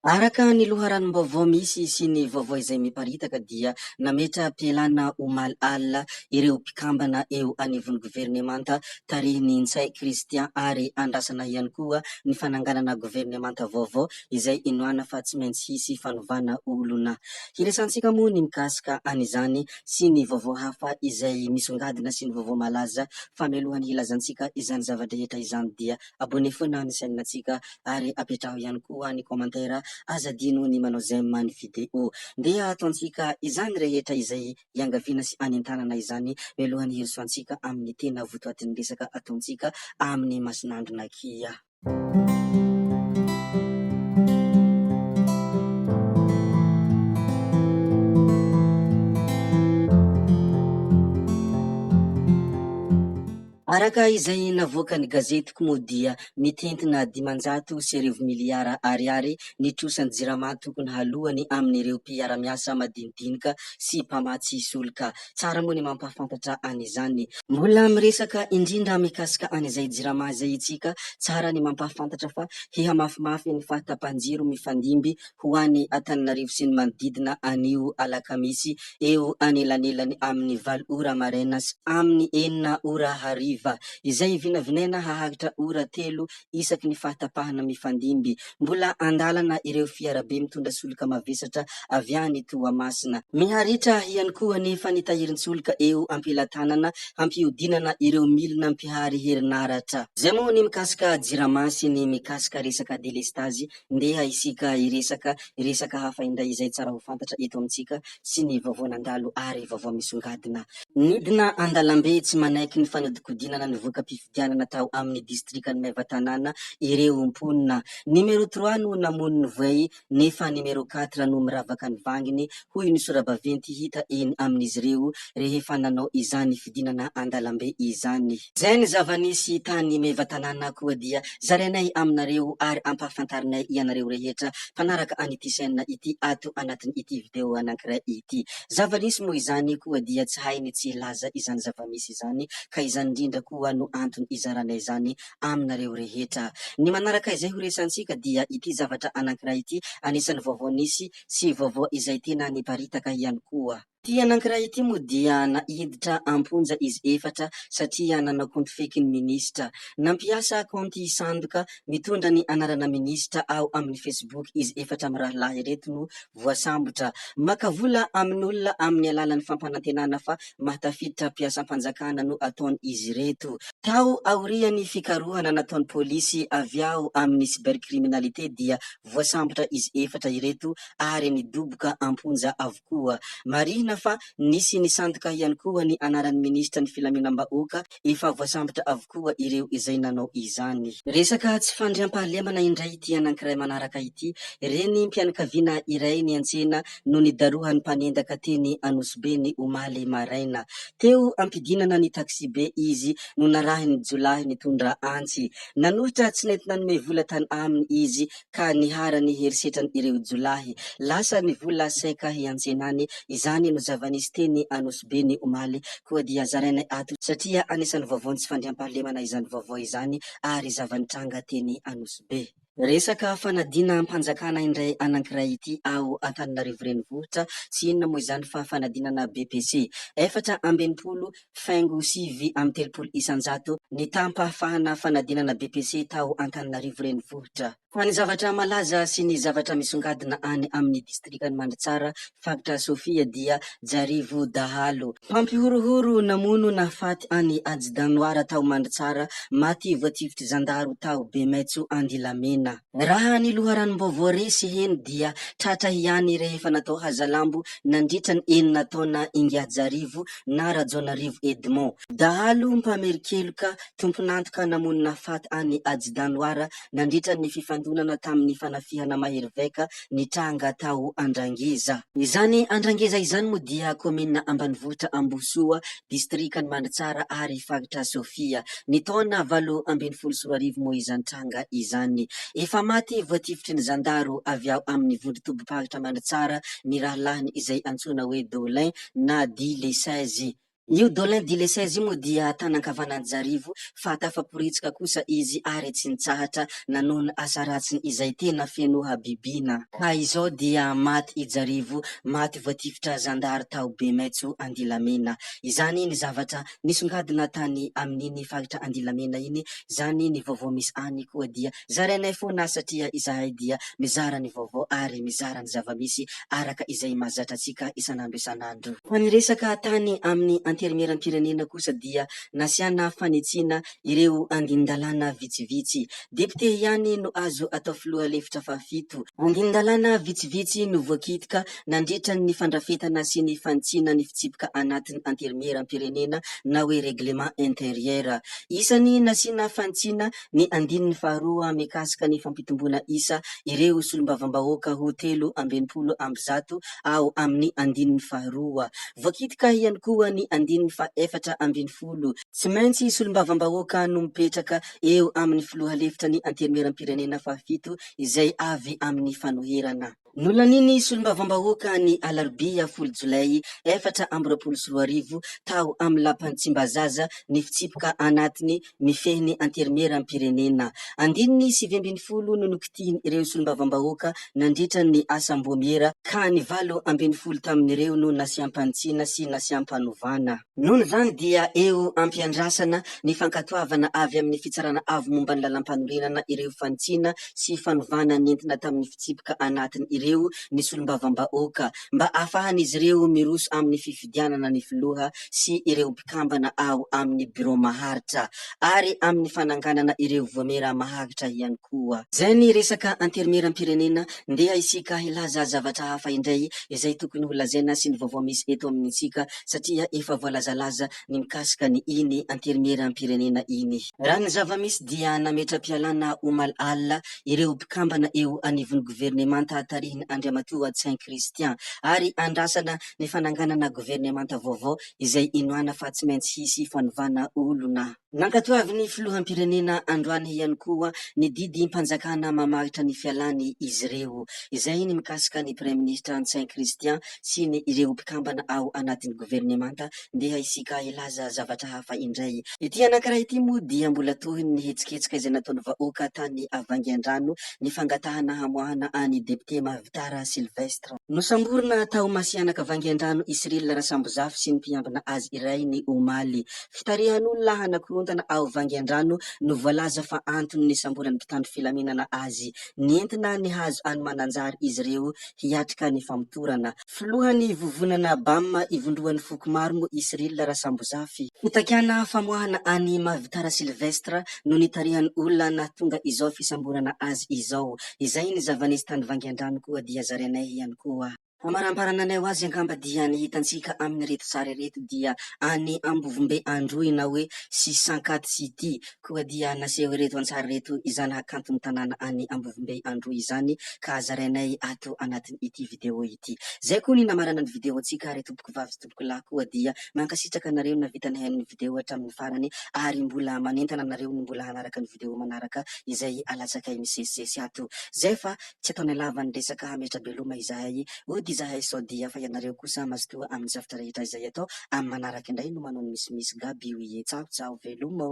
Araka ny loharanom-baovao misy sy ny vaovao izay miparitaka dia nametra am-pialana omaly alina ireo mpikambana eo anivon'ny governemanta tarihiny Ntsay Kristian ary andrasana ihany koa ny fananganana governemanta vaovao izay inoana fa tsy maintsy hisy fanovana olona. Hiresantsika moa ny mikasika an'izany sy ny vaovao hafa izay misongadina sy ny vaovao malaza famelohany hilazantsika izany zavatra rehetra izany dia abone foana ny sainantsika ary apetraho ihany koa ny komantera azadino ny manao j'aime ny video. Ndeha ataontsika izany rehetra izay iangaviana sy anentanana izany mialohan'ny hirosoantsika amin'ny tena votoatin'ny resaka ataontsika amin'ny masinandrona kia. Araka izay navoaka ny gazetiko moa dia mitentina 500 miliara ariary nitrosan'ny jirama tokony halohany amin'ireo mpiara-miasa madinidinika sy mpamatsy solika. Tsara moa ny mampahafantatra an'izany. Mbola miresaka indrindra mikasika an'izay jirama izay itsika, tsara ny mampahafantatra fa hiha mafimafy ny fahatapanjiro mifandimby ho an'ny Antananarivo sy ny manodidina anio alakamisy eo anelanelany amin'ny 8 ora maraina sy amin'ny 4 ora hariva. Izay vinavinaina hahagitra ora 3 isaky ny fahatapahana mifandimby. Mbola andalana ireo fiarabe mitondra solika mavesatra avy any Toamasina. Miharitra ihany koa nefa ny tahirin-tsolika eo ampelatanana hampiodinana ireo milina mpihary herinaratra. Zay moa ny mikasika jirama sy ny mikasika resaka delestazy. Ndeha isika resaka hafa indray izay tsara ho fantatra eto amintsika sy ny vaovao nandalo ary vaovao misongadina. Nidina andalambe tsy manaiky ny fanodikodinana ny voka-pifidianana tao amin'ny distrikany Maivatanana ireo mponina. Numéro 3 no namono ny voay nefa numéro 4 no miravaka ny vanginy hoy ny sorabaventy hita eny amin'izy ireo rehefa nanao izany fidinana andalambe izany. Zay ny zava-nisy tany Maivatanana koa dia zarainay aminareo ary ampahafantarinay ianareo rehetra fanaraka an'ity chaîne ity ato anatin' ity video anankiray ity. Zava-nisy moa izany koa dia tsy hainy tsy laza izany zava-misy izany ka izany indrindra koa no antony izaranay izany aminareo rehetra. Ny manaraka izay ho resantsika dia ity zavatra anankiray ity anisan'ny vaovao nisy sy vaovao izay tena niparitaka ihany koa. Ty anankiray ity moa dia nahiditra amponja izy efatra satria nanao konty feky ny minisitra. Nampiasa konty sandoka mitondra ny anarana minisitra ao amin'ny Facebook izy efatra amin'ny rahalahy reto no voasambotra. Makavola amin'olona amin'ny alalan'ny fampanantenana fa mahatafiditra mpiasam-panjakana no ataony izy reto. Tao aorian'ny fikarohana nataon'ny polisy avy ao amin'ny cybercriminalité dia voasambotra izy efatra ireto ary nidoboka amponja avokoa. Marihina fa nisy nisandoka ihany koa ny anaran'ny minisitra ny filaminam-bahoaka efa voasambotra avokoa ireo izay nanao izany. Resaka tsy fandriam-pahalemana indray ity anankiray manaraka ity. Reny mpianakaviana iray ny antsena no nidarohan'ny mpanendaka teny Anosibe ny omaly maraina. Teo ampidinana ny taxi be izy no narahiny jolahy nitondra antsy. Nanohitra tsy nety nanome vola tany aminy izy ka niharany herisetrany ireo jolahy. Lasa ny vola saika hiantsenany izany no zava-nisy teny Anosibe ny omaly koa dia zarainay ato satria anisan'ny vaovao tsy fandriam-pahalemana izany vaovao izany ary zava-nitranga teny Anosibe. Resaka fanadina mpanjakana indray anankiray ity ao Antananarivo renivohitra tsy inona moa izany fa fanadinana BPC 7.9 isanjato ny tampahafahana fanadinana BPC tao Antananarivo renivohitra. Fa ny zavatra malaza sy ny zavatra misongadina any amin'ny distrikany Mandritsara faritra Sofia dia jarivo dahalo. Pampihorohoro namono nafaty any Ajidanoara tao Mandritsara maty voatifitry zandaro tao Bemaitso Andilamena. Raha ny loharanom-baovao resy heny dia tratra ihany rehefa natao hazalambo nandritra ny 9 taona Ingiajarivo na Rajonarivo Edmond. Dahalo mpameri-keloka tomponantoka namono nafaty any Ajidanoara nandritra ny fifandonana tamin'ny fanafihana Maheriveka nitranga tao Andrangiza. Izany Andrangiza izany moa dia komina ambanivohitra Ambosoa distrikany Mandritsara ary faritra Sofia. Ny taona 8 moa izany tranga izany. Efa maty voatifitry ny zandaro avy ao amin'ny vondrotobo-paritra Mandritsara ny rahalahiny izay antsoina hoe Dolin na Di le 16. Io Dolin de Lesez io moa dia tanan-kavananjarivo fa tafaporitsika kosa izy ary tsy nitsahatra nanohona asa ratsiny izay tena feno habibina. Ka izao dia maty ijarivo, maty voatifitra zandary tao be maitso Andilamena. Izany ny zavatra nisongadina tany amin'iny faritra Andilamena iny, zany ny vaovao misy any koa dia zarainay foana satria izahay dia mizara ny vaovao ary mizara ny zava-misy araka izay mahazatra antsika isan'andro isan'andro. Fa ny resaka tany amin'ny anterimeram-pirenena kosa dia nasiana fanitsina ireo angin-dalàna vitsivitsy. Depute ihany no azo atao filoha lefitra fahafito. Angin-dalàna vitsivitsy no voakitika nandritra ny fandrafetana sy ny fanitsina ny fitsipika anatin'ny anterimeram-pirenena na hoe reglement intérieur. Isany nasiana fanitsina ny andininy faharoa mikasika ny fampitomboana isa ireo solombavam-bahoaka ho 320 ao amin'ny andininy faharoa. Voakitika ihany koa ny andininy faha 420. Tsy maintsy solombavam-bahoaka no mipetraka eo amin'ny filoha lefitra ny anterimeram-pirenena fahafito izay avy amin'ny fanoherana. Nolan'iny solombavam-bahoaka ny alarobia 10 Jolay 2024 tao amin'ny lapan'ny Tsimbazaza ny fitsipika anatiny mifehiny anterimeram-pirenena. Andininy 7 no nokitiny ireo solombavam-bahoaka nandritra ny asam-bomiera ka ny 8 tamin'ireo no nasiam-panitsina sy nasiam-panovana. Noho zany dia eo ampiandrasana ny fankatoavana avy amin'ny fitsarana avo momba ny lalam-panorenana ireo fanitsina sy fanovana nentina tamin'ny fitsipika anatiny ireo ny solombavam-bahoaka mba ahafahan'izy ireo miroso amin'ny fifidianana ny filoha sy ireo mpikambana ao amin'ny bureau maharitra ary amin'ny fananganana ireo voamera maharitra ihany koa. Zay ny resaka anterimeram-pirenena, ndeha isika hilaza zavatra hafa indray izay tokony ho lazaina sy ny vaovao misy eto amintsika satria efa voalazalaza ny mikasika ny iny anterimeram-pirenena iny. Raha ny zava-misy dia nametra-pialana Omal Alla ireo mpikambana eo anivon'ny governemanta tarihiny Andriamatoa Saint Christian ary andrasana ny fananganana governemanta vaovao izay inoana fa tsy maintsy hisy fanovana olona. Nankatoavy filoham-pirenena androany ihany koa ny didy mpanjakana mamaritra ny fialany izy ireo. Izay ny mikasika ny Premier Ministre Saint Christian sy ny ireo mpikambana ao anatin'ny governemanta, ndeha isika ilaza zavatra hafa indray. Ity anankiray ity moa dia mbola tohiny ny hetsiketsika izay nataon'ny vahoaka tany Avangian-drano ny fangatahana hamoahana any depute Mavitara Silvestre. Nosamborina tao masianaka Avangian-drano Israel Rasambozafy sy ny mpiambina azy iray ny Omaly. Fitarihan'olona hanakorontana ao Avangian-drano no voalaza fa antony ny samborana mpitandro filaminana azy. Nentina ny hazo any mananjary izy ireo hiatrika ny famotorana. Filohany vovonana BAM ivondroan'ny foko maro moa Israel Rasambozafy. Fitakana famoahana any Mavitara Silvestre no nitarihan'ny olona na tonga izao fisamborana azy izao. Izay ny zava-nisy tany Avangian-drano koa dia zarainay ihany koa. Amarambarananay ho azy angamba dia ny hitantsika amin'ny reto sary reto dia any Ambovombe Androy na hoe Sisankaty City koa dia naseho reto antsary reto izany hakanton'ny tanàna any Ambovombe Androy izany ka zarainay ato anatin'ny ity video ity. Zay koa ny namarana ny video antsika ary tompoko vavy sy tompoko lahy koa dia mankasitraka anareo na vitanay ny video hatramin'ny farany ary mbola manentana anareo ny mbola hanaraka ny video manaraka izay alatsakay misesisesy ato. Zay fa tsy ataonay lava ny resaka miarabeloma izahay ody izahay sao dia fa ianareo kosa mazotoa amin'ny zavatra rehetra izay atao amin'ny manaraka indray no manao ny misimisy gaby hoe tsao tsao velomo.